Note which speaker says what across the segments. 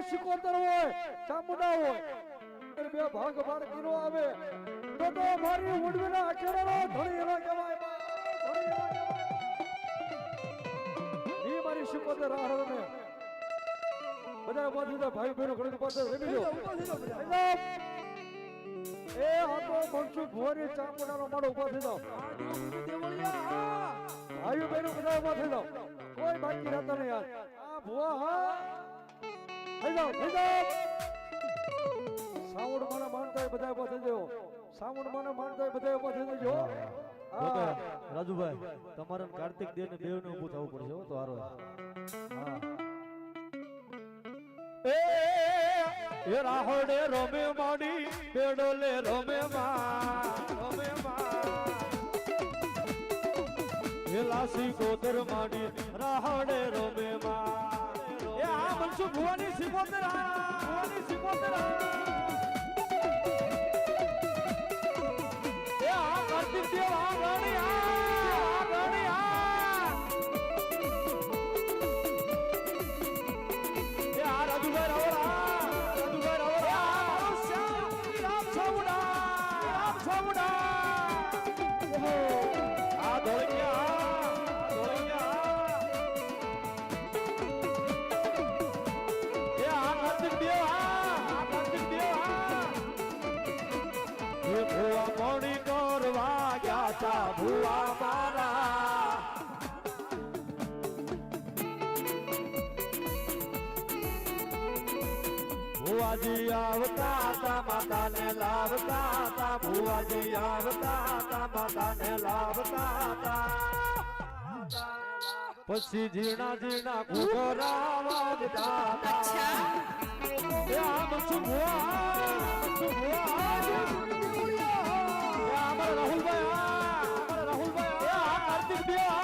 Speaker 1: શિકોતર હોય ચામુંડા હોય બે ભાગ ભાર કીરો આવે તો મારી ઉડવીના અખેડાનો ધણી એનો કહેવાય ધણી એનો કહેવાય ઈ મારી શિકોતર રાહરને બધા ઉભા થઈ ભાઈ બહેનો ઘણી પાસે રમી લો એ આ તો મનસુખ ભોરી ચામુંડાનો માળો ઉભા થઈ જાવ ભાઈઓ બહેનો બધા ઉભા થઈ જાવ કોઈ બાકી રહેતા નહીં યાર આ ભુવા હા થઈ જાવ સાઉન્ડ મને માનતા બધા ઉભા થઈ જાવ સાઉન્ડ મને માનતા બધા ઉભા થઈ જજો
Speaker 2: રાજુભાઈ તમારે કાર્તિક દેવ ને બેવ ને ઊભું થવું પડશે હો તો હારો હા
Speaker 1: એ રાહોડે રોમે માડી પેડોલે રોમે
Speaker 2: એ લાસી ગોદર માડી રાહોડે રોમે
Speaker 1: એ આ મનસુખ ભુવાની સિકોતર એ આ કાર્તિક દેવ આ રાણી એ આ રાજુભાઈ રાવળા
Speaker 2: મોડી કરવા ગયા તા ભુવા મારા ભુવાજી આવતા તા માતાને લાવતા તા ભુવાજી આવતા તા માતાને લાવતા તા પછી ઝીણા ઝીણા ઘૂઘરા વાગતા તા આમ સુભુઆ રાહુલભાઈ કાર્તિક દેવ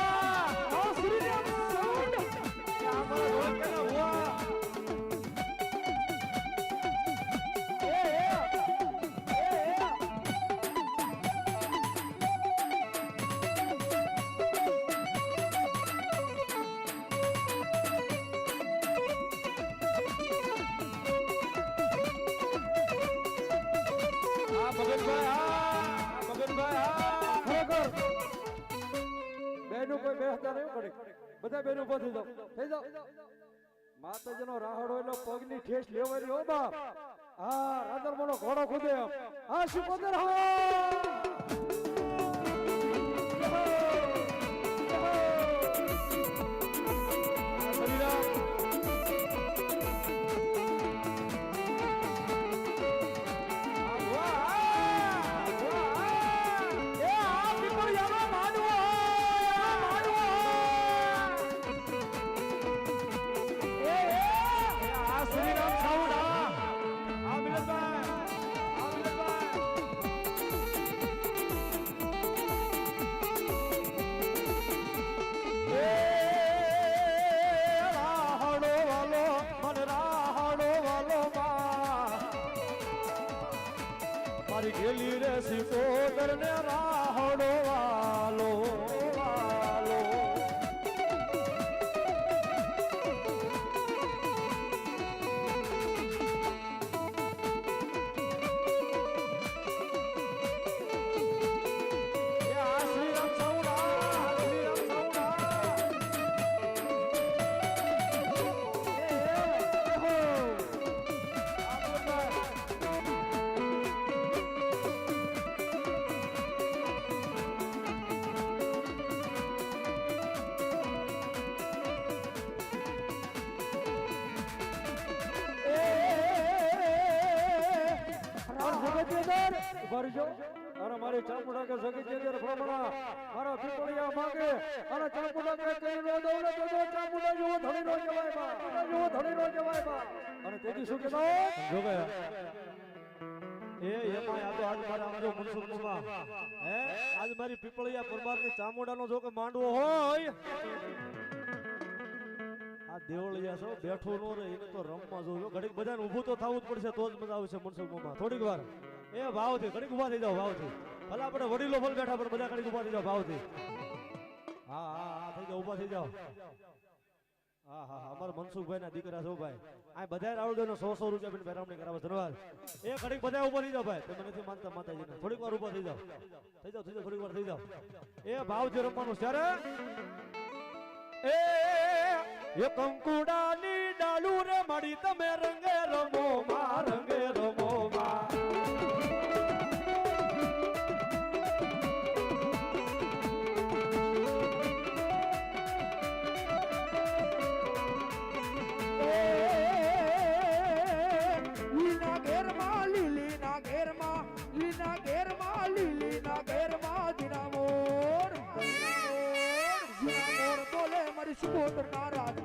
Speaker 1: બધા બેનો ઉભા થઈ જાવ માતાજીનો રાહડો એટલે પગની ઠેસ લેવાની હો બાપ હા રાધરમાનો ઘોડો ખુદે હા શિકોતર મારી ગેલી રે સિકોતર ને રાહડો વાલો અને મારી ચામુંડા કે સગી ચેજર પ્રમાણા મારા પીપળિયા માંગે અને ચામુંડા કે કઈ નો દઉં ને તો ચામુંડા જેવો ધણી નો જવાય બા અને તેથી શું કહેતો
Speaker 2: જો ગયા એ એમાં આ તો આજ મારા આમજો મનસુખ મામા હે આજ મારી પીપળિયા પરમારની ચામુંડાનો જો કે માંડવો હોય આ દેવળિયા છો બેઠો નો રે એને તો રમવા જોયો ઘડીક બધાને ઊભું તો થવું જ પડશે તો જ મજા આવશે મનસુખ મામા થોડીક વાર એ ભાવથી ઘડીક ઉભા થઈ જાવ ભાવથી ભલે આપણે વડીલો ભલે બેઠા પણ બધા ઘડીક ઉભા થઈ જાવ ભાવથી હા હા હા થઈ જાવ ઉભા થઈ જાવ હા હા હા, અમારા મનસુખભાઈ ના દીકરા છો ભાઈ આ બધા રાવળદેવ નો 100 રૂપિયા પીને બેરામણી કરાવે ધન્યવાદ એ ઘડીક બધા ઉભા થઈ જાવ ભાઈ તમે નથી માનતા માતાજીને થોડીક વાર ઉભા થઈ જાવ થોડીક વાર થઈ જાવ એ ભાવથી રમવાનું છે રે એ કંકુડાની ડાલુ રે મળી તમે રંગે રમો માં રંગે રમો માં
Speaker 3: supporter naraz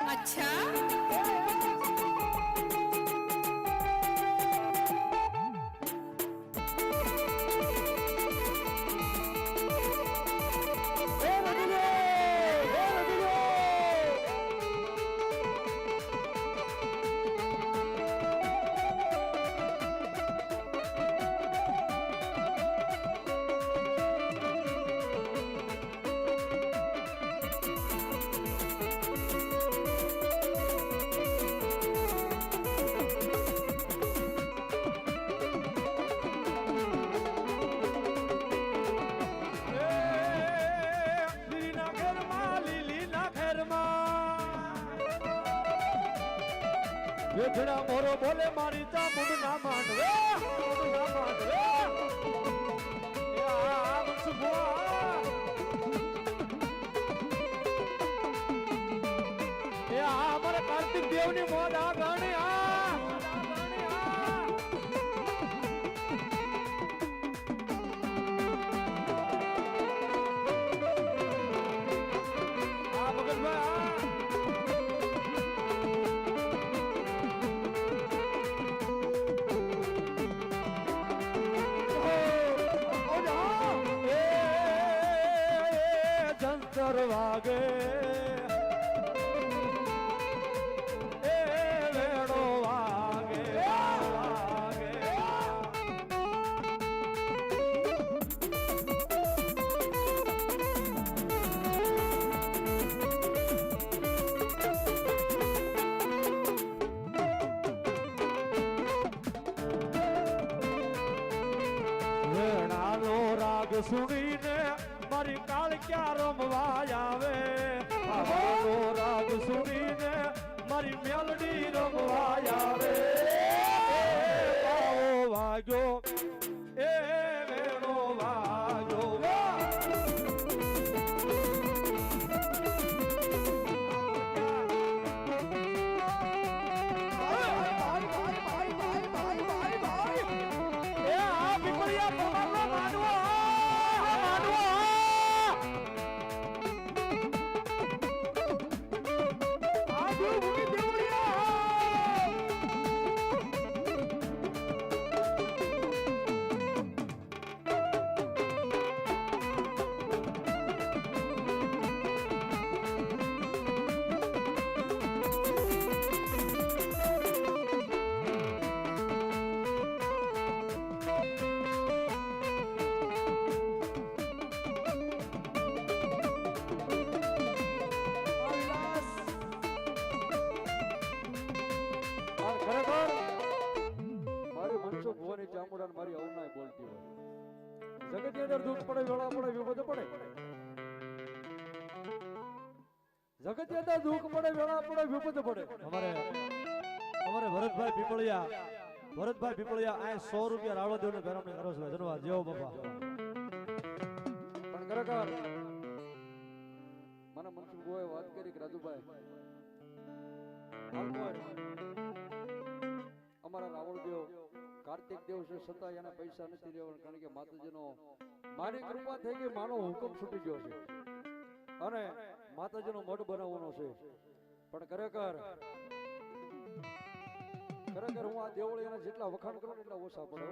Speaker 4: अच्छा
Speaker 2: વેઠડા મોરો બોલે મારી ચામુંડ ના માંડવે એ આ મનસુખવા એ આ અમારા કાર્તિક દેવની મોજ આ ગાણી આ મગનભાઈ વાગે એ વેડો વાગે વેણાનો રાગ સુણીને મારી કાળ ક્યાં રમવા આવે આવાનો રાગ સુણીને મારી મેલડી રમવા આવે આવો વાગ્યો એ વેણો વાગ્યો એ આ પીપળિયા પમારનો માનવો
Speaker 1: ચામુંડા મારી અવનાય બોલતી હોય જગતની અંદર દુઃખ પડે વેળા પડે વિપદ પડે જગતની અંદર દુઃખ પડે વેળા પડે વિપદ પડે
Speaker 2: અમારે ભરતભાઈ પીપળિયા આ 100 રૂપિયા રાવળદેવ ને બેરામણી કરો છો ધન્યવાદ જેવો બાપા
Speaker 1: પણ ખરેખર મને મનસુખ ગોએ વાત કરી કે રાજુભાઈ અમારા રાવળદેવ કાર્તિક દેવ છે છતાં એના પૈસા નથી લેવાના કારણ કે માતાજીનો મારી કૃપા થઈ ગઈ માનો હુકમ છૂટી ગયો છે અને માતાજીનો મઢ બનાવવાનો છે પણ ખરેખર હું આ દેવળીના જેટલા વખાણ કરું એટલા ઓછા પડે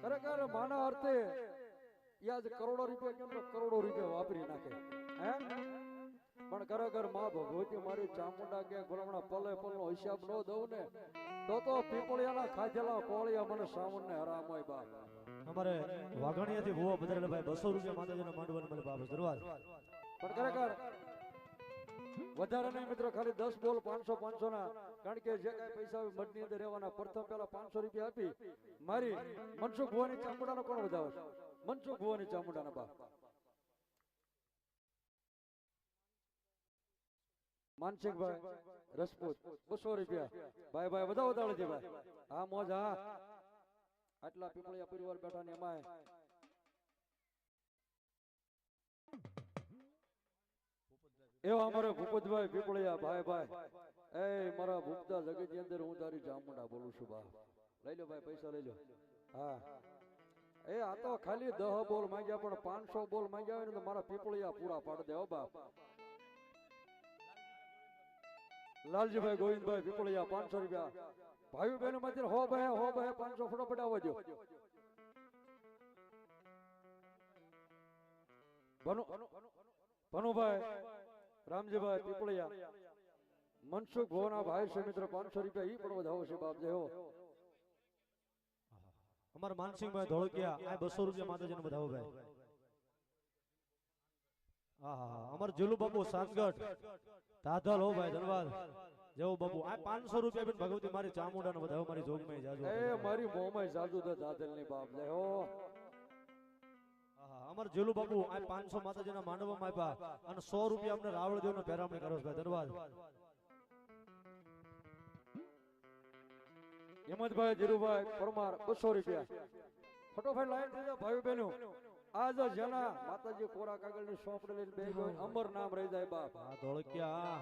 Speaker 1: ખરેખર માના અર્થે યાદ કરોડો રૂપિયા વાપરી નાખે હે પણ ખરેખર માં ભગવતી મારી ચામુંડા કે ભલામણા પલે પલનો હિસાબ ન દઉં ને તો પીપળિયાના ખાધેલા કોળિયા મને સાવન ને હરામ હોય બાપ
Speaker 2: અમારે વાઘાણીયાથી ભૂવા પધારેલા ભાઈ 200 રૂપિયા માતાજીના માંડવાના મને બાપ ધન્યવાદ.
Speaker 1: પણ ખરેખર વધારે નહીં મિત્રો, ખાલી 10 બોલ 500 500 ના, કારણ કે જે કાંઈ પૈસા આવે મઠની અંદર રહેવાના. પ્રથમ પહેલા 500 રૂપિયા આપી મારી મનસુખ ભુવાની ચામુંડાનો કોણ વધાવે છે? મનસુખ ભુવાની ચામુંડાના બાપ માનસિકભાઈ રસપૂત 200 રૂપિયા. ભાઈ ભાઈ વધાવો વધાવડે ભાઈ. હા મોજ હા. આટલા પીપળિયા પરિવાર બેઠા ને એમાં એવા અમારે ભૂપતભાઈ પીપળિયા ભાઈ ભાઈ. એ મારા ભૂપતા જગત ની અંદર હું તારી ચામુંડા બોલું છું બા. લઈ લો ભાઈ, પૈસા લઈ લો. હા એ આ તો ખાલી 10 બોલ માંગ્યા, પણ 500 બોલ માંગ્યા હોય ને તો મારા પીપળિયા પૂરા પાડ દે હો બાપ. લાલજીભાઈ ગોવિંદભાઈ પીપળિયા 500 રૂપિયા. ભાઈ બહેનો માંથી હો ભાઈ 500 ફટાફટ આવવા દો. ભનુભાઈ રામજીભાઈ પીપળિયા મનસુખ ભોના ભાઈ છે મિત્ર 500 રૂપિયા ઈ પણ વધાવો છે બાપ જેવો.
Speaker 2: અમારા માનસિંહભાઈ ધોળકિયા આ 200 રૂપિયા માતાજીને વધાવો ભાઈ. આહા અમાર જુલુ બાપુ સાતગઢ દાદલ હો ભાઈ ધન્યવાદ. જેવો બાપુ આ 500 રૂપિયા બેન ભગવતી મારી ચામુંડાનો વધાવો મારી જોગમાં જાજો.
Speaker 1: એ મારી મોમાં જાજુ દે દાદલ ની બાપ લે હો.
Speaker 2: અમાર જેલુ બાપુ આ 500 માતાજીના માંડવામાં આપ્યા અને 100 રૂપિયા અમને રાવળ દેવનો પેરામણી કરો ભાઈ ધન્યવાદ.
Speaker 1: હિંમતભાઈ ધીરુભાઈ પરમાર 200 રૂપિયા. ફટોફટ લાઈન થઈ જાવ ભાઈ બહેનો. આજ જેના માતાજી કોરા કાગળની સોંપડી લઈને બેસી ગયો અમર નામ રહી જાય બાપ.
Speaker 2: આ ધોળકિયા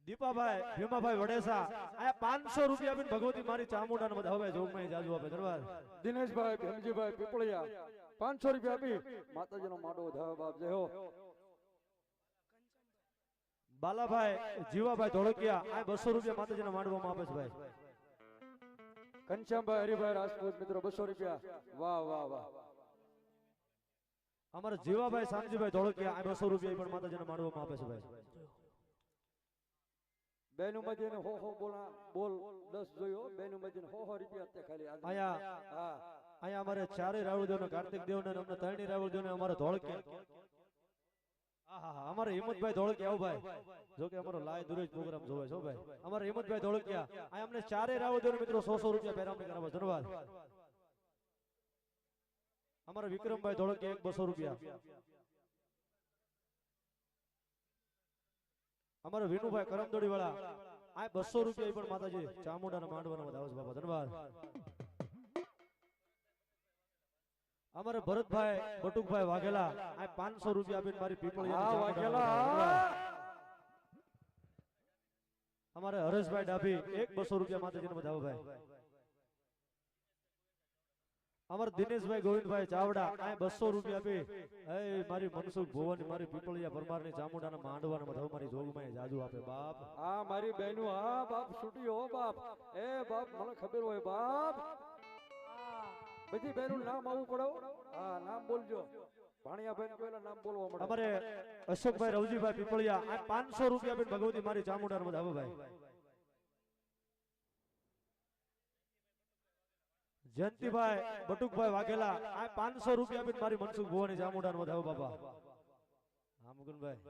Speaker 2: દીપાભાઈ ભીમાભાઈ વડેસા આ 500 રૂપિયા બેન ભગવતી મારી ચામુંડાને બધા હવે જોગમાં જાજુ આપે ધન્યવાદ.
Speaker 1: દિનેશભાઈ ભીમજીભાઈ પીપળિયા 500 રૂપિયા આપી માતાજીનો માડો વધાવે બાપ જય હો.
Speaker 2: બાલાભાઈ જીવાભાઈ ધોળકિયા આ 200 રૂપિયા માતાજીના માંડવામાં આપે છે ભાઈ.
Speaker 1: ઘનશ્યામભાઈ હરિભાઈ રાજપૂત મિત્રો 200 રૂપિયા. વાહ વાહ વાહ.
Speaker 2: અમારા જીવાભાઈ શામજીભાઈ ધોળકિયા આ 200 રૂપિયા પણ માતાજીના માંડવામાં આપે છે ભાઈ.
Speaker 1: બેનું મજીને હો બોલા બોલ 10 જોયો. બેનું મજીને હો રૂપિયા તે ખાલી
Speaker 2: આયા
Speaker 1: હા
Speaker 2: આયા અમારે ચારે રાવળ દેવને કાર્તિક દેવને અમને ત્રણેય રાવળ દેવને અમારે ધોળકિયા. આહા અમારે હિંમતભાઈ ધોળકિયા આવો ભાઈ. જો કે અમારો લાય દુરેજ પ્રોગ્રામ જોવે છો ભાઈ. અમારે હિંમતભાઈ ધોળકિયા આ અમને ચારે રાવળ દેવને મિત્રો 100 રૂપિયા પેરામણી કરાવવા ધન્યવાદ. અમારે વિક્રમભાઈ ધોળકિયા 200 રૂપિયા. અમારે વિનુભાઈ કરમદોડી વાળા આ 200 રૂપિયા પણ માતાજી ચામુંડાના માંડવાના વધાવે છે બાપા ધન્યવાદ. અમારે ભરતભાઈ બટુકભાઈ વાઘેલા આ 500 રૂપિયા આપીને મારી પીપળિયાની
Speaker 1: વાઘેલા.
Speaker 2: અમારે હરેશભાઈ ડાભી 200 રૂપિયા માતાજીને વધાવો ભાઈ. અમારે દિનેશભાઈ ગોવિંદભાઈ ચાવડા આ 200 રૂપિયા આપી એ મારી મનસુખ ભુવાની મારી પીપળિયા પરમારની ચામુંડાના માંડવાના વધાવો મારી જોગમાં જાજુ આપે બાપ.
Speaker 1: હા મારી બહેનો હા બાપ છૂટી હો બાપ. એ બાપ મને ખબર હોય બાપ. બધી બહેનું નામ આવું પડો. હા નામ બોલજો. ભાણિયાભાઈ ને પહેલા નામ બોલવા મળે.
Speaker 2: અમારે અશોકભાઈ રવજીભાઈ પીપળિયા આ 500 રૂપિયા આપીને ભગવતી મારી ચામુંડાના વધાવો ભાઈ. જયંતિભાઈ બટુકભાઈ વાઘેલા આ 500 રૂપિયા આપીને મારી મનસુખ ભુવાની ચામુંડાનો વધાવો બાપા. હા મુકુંદભાઈ.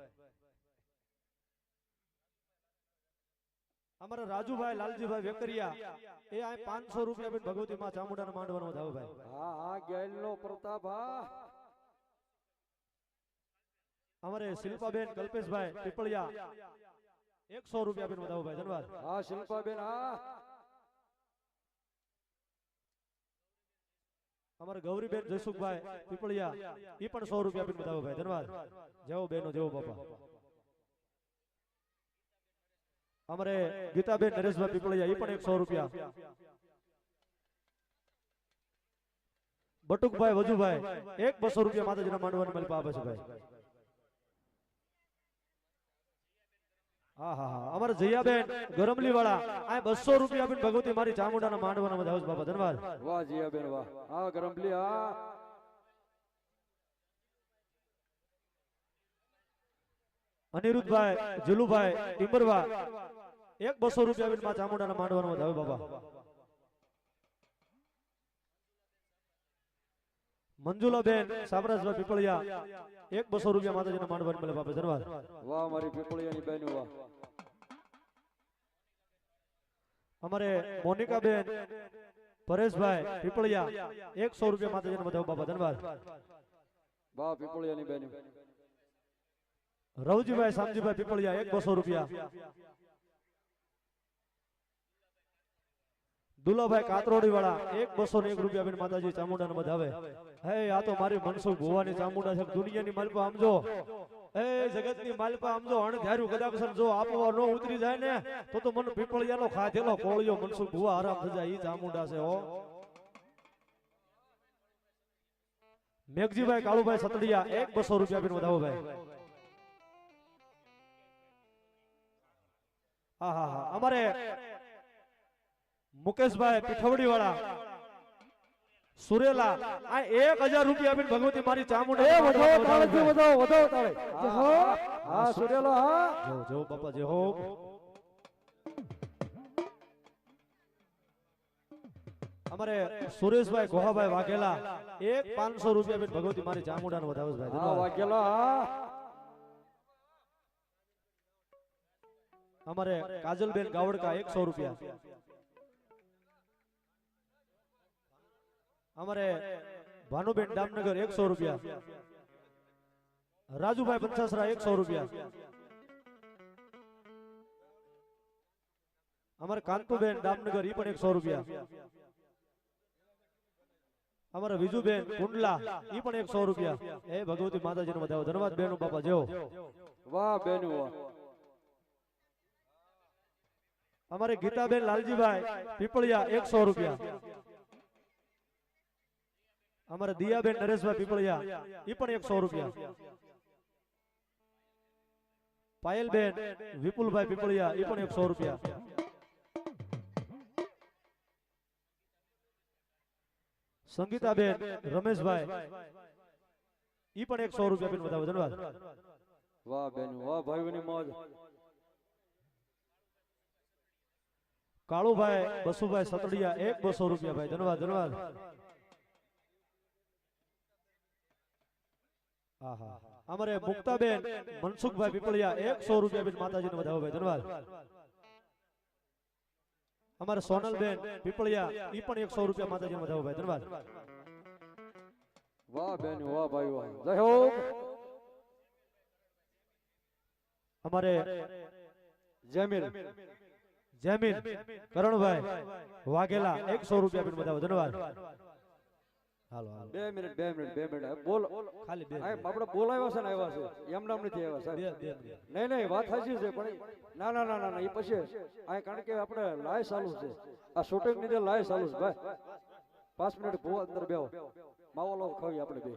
Speaker 2: અમારા રાજુભાઈ લાલજીભાઈ વેકરિયા એ આ 500 રૂપિયા આપીને ભગવતી માં ચામુંડાના માંડવાનો વધાવો ભાઈ.
Speaker 1: હા હા ગેલનો પ્રતાપ હા.
Speaker 2: અમારે શિલ્પાબેન કલ્પેશભાઈ પીપળિયા 100 રૂપિયા આપીને વધાવો ભાઈ ધન્યવાદ.
Speaker 1: હા શિલ્પાબેન હા.
Speaker 2: અમારે ગૌરીબેન જયસુખભાઈ પીપળિયા ઈ પણ 100 રૂપિયા આપીને વધાવો ભાઈ ધન્યવાદ. જેવો બેનો જેવો બાપા. અમારે ગીતાબેન નરેશભાઈ પીપળિયા ઈ પણ 100 રૂપિયા. બટુકભાઈ વજુભાઈ 200 રૂપિયા માતાજીના માંડવાની મલપા આપે છે ભાઈ. અમારે જયાબેન ગરમલી વાળા આ 200 રૂપિયા આપીને ભગવતી મારી ચામુંડાના માંડવાના વધાવો છે બાપા ધન્યવાદ.
Speaker 1: વાહ જયાબેન વાહ. હા ગરમલી હા.
Speaker 2: અનિરુદ્ધભાઈ જુલુભાઈ ટિમ્બરવા એક 200 રૂપિયા આપીને માં ચામુંડાના માંડવાનો વધાવે બાબા. મંજુલાબેન સાબરાજભાઈ પીપળિયા એક 200 રૂપિયા માતાજીના માંડવાની મળે બાપા. ધન્યવાદ.
Speaker 1: વાહ મારી પીપળિયાની બહેનો વાહ.
Speaker 2: અમારે મોનિકાબેન પરેશભાઈ પીપળિયા 100 રૂપિયા માતાજીના વધાવે બાપા. ધન્યવાદ.
Speaker 1: વાહ પીપળિયાની બહેનો.
Speaker 2: રવજીભાઈ શામજીભાઈ પીપળિયા 200 રૂપિયા. દુલાભાઈ કાતરોડી વાળા 201 રૂપિયા આપીને માતાજી ચામુંડાને વધાવે. હે આ તો મારી મનસુખ ભુવાની ચામુંડા છે. દુનિયાની માલપા આમજો, એ જગતની માલપા આમજો. અણ ધાર્યું કદાચ જો આપવા ન ઉતરી જાય ને તો મને પીપળિયાનો ખાધેલો કોળિયો મનસુખ ભુવા આરામ થઈ જાય. ઈ ચામુંડા છે હો. મેઘજીભાઈ કાળુભાઈ સતડિયા 200 રૂપિયા આપીને વધાવો ભાઈ. આહા અમારે મુકેશભાઈ પીઠવડી વાળા સુરેલા આ 1000 રૂપિયા આપીને ભગવતી મારી ચામુંડા
Speaker 1: એ વધાવો તાળેથી વધાવો વધાવો તાળે.
Speaker 3: જય હો.
Speaker 1: હા સુરેલો હા.
Speaker 2: જો બાપા જે હો. અમારે સુરેશભાઈ ગોહાભાઈ વાઘેલા 500 રૂપિયા આપીને ભગવતી મારી ચામુંડાનો વધાવે છે ભાઈ.
Speaker 1: હા વાઘેલા હા.
Speaker 2: અમારે કાજલબેન ગાવડકા 100 રૂપિયા. અમારે ભાનુબેન દામનગર 100 રૂપિયા. રાજુભાઈ પંચાસરા 100 રૂપિયા. અમારે કાંતુબેન દામનગર ઈ પણ 100 રૂપિયા. અમારે વિજુબેન કુંડલા ઈ પણ 100 રૂપિયા. એ ભગવતી માતાજીનો વધાવો. ધન્યવાદ બેનો બાપા જેવો.
Speaker 1: વાહ બહેનો વાહ.
Speaker 2: અમારે ગીતાબેન લાલજીભાઈ પીપળિયા 100 રૂપિયા. અમારે દિયાબેન નરેશભાઈ પીપળિયા ઈ પણ 100 રૂપિયા. પાયલબેન વિપુલભાઈ પીપળિયા ઈ પણ 100 રૂપિયા. સંગીતાબેન રમેશભાઈ ઈ પણ 100 રૂપિયા આપીને વધાવો. ધન્યવાદ.
Speaker 1: વાહ બહેનો વાહ ભાઈઓની મોજ.
Speaker 2: કાળુભાઈ બસુભાઈ સતડિયા 200 રૂપિયા ભાઈ. ધન્યવાદ. ધન્યવાદ. આહા અમારે મુક્તાબેન મનસુખભાઈ પીપળિયા 100 રૂપિયા આપીને માતાજીને વધાવો ભાઈ. ધન્યવાદ. અમારે સોનલબેન પીપળિયા ઈ પણ 100 રૂપિયા માતાજીને વધાવો ભાઈ. ધન્યવાદ.
Speaker 1: વાહ બહેનો વાહ ભાઈ વાહ. જય હો.
Speaker 2: અમારે
Speaker 1: જમીલ
Speaker 2: જમીન કરણભાઈ વાઘેલા 100 રૂપિયા આપીને વધાવો. ધન્યવાદ. હાલો હાલો
Speaker 1: 2 મિનિટ 2 મિનિટ બોલ.
Speaker 2: ખાલી બે
Speaker 1: આપણે બોલાવ્યા છે ને આવ્યા છે એમ નામ નથી આવ્યા સાહેબ. નહીં વાત સાચી છે પણ ના ના ના ના એ પછી આ કારણ કે આપણે લાય ચાલુ છે. આ શૂટિંગ ની લાય ચાલુ છે ભાઈ. 5 મિનિટ ભૂવા અંદર બેહો માવો ખાવી આપણે બે.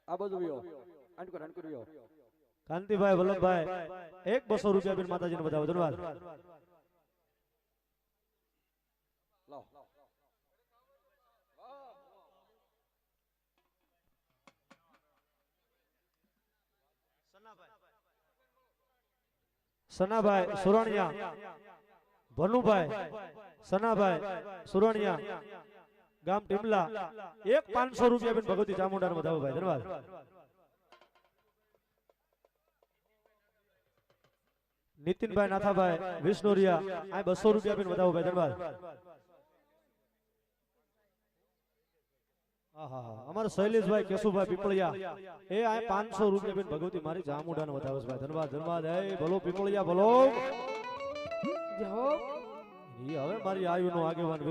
Speaker 1: આ બધું વ્યો આનકર વ્યો.
Speaker 2: કાંતિભાઈ વલ્લભભાઈ 200 રૂપિયા આપીને માતાજીને વધાવો. ધન્યવાદ.
Speaker 1: લાવ
Speaker 2: સનાભાઈ સુરણિયા ભનુભાઈ સનાભાઈ સુરણિયા ગામ ટીમલા 500 રૂપિયા આપીને ભગવતી ચામુંડાને વધાવો ભાઈ. ધન્યવાદ. નીતિનભાઈ નાથાભાઈ વિષ્ણુરિયા આ 200 રૂપિયા આપીને વધાવો ભાઈ. ધન્યવાદ. અમારે શૈલેષભાઈ કેશુભાઈ પીપળિયા એ આ 500 રૂપિયા આપીને ભગવતી મારી ચામુંડાને વધાવે છે ભાઈ. ધન્યવાદ. ધન્યવાદ. એ ભલો પીપળિયા ભલો.
Speaker 3: જય હો.
Speaker 2: ઈ હવે મારી આયુનો આગેવાન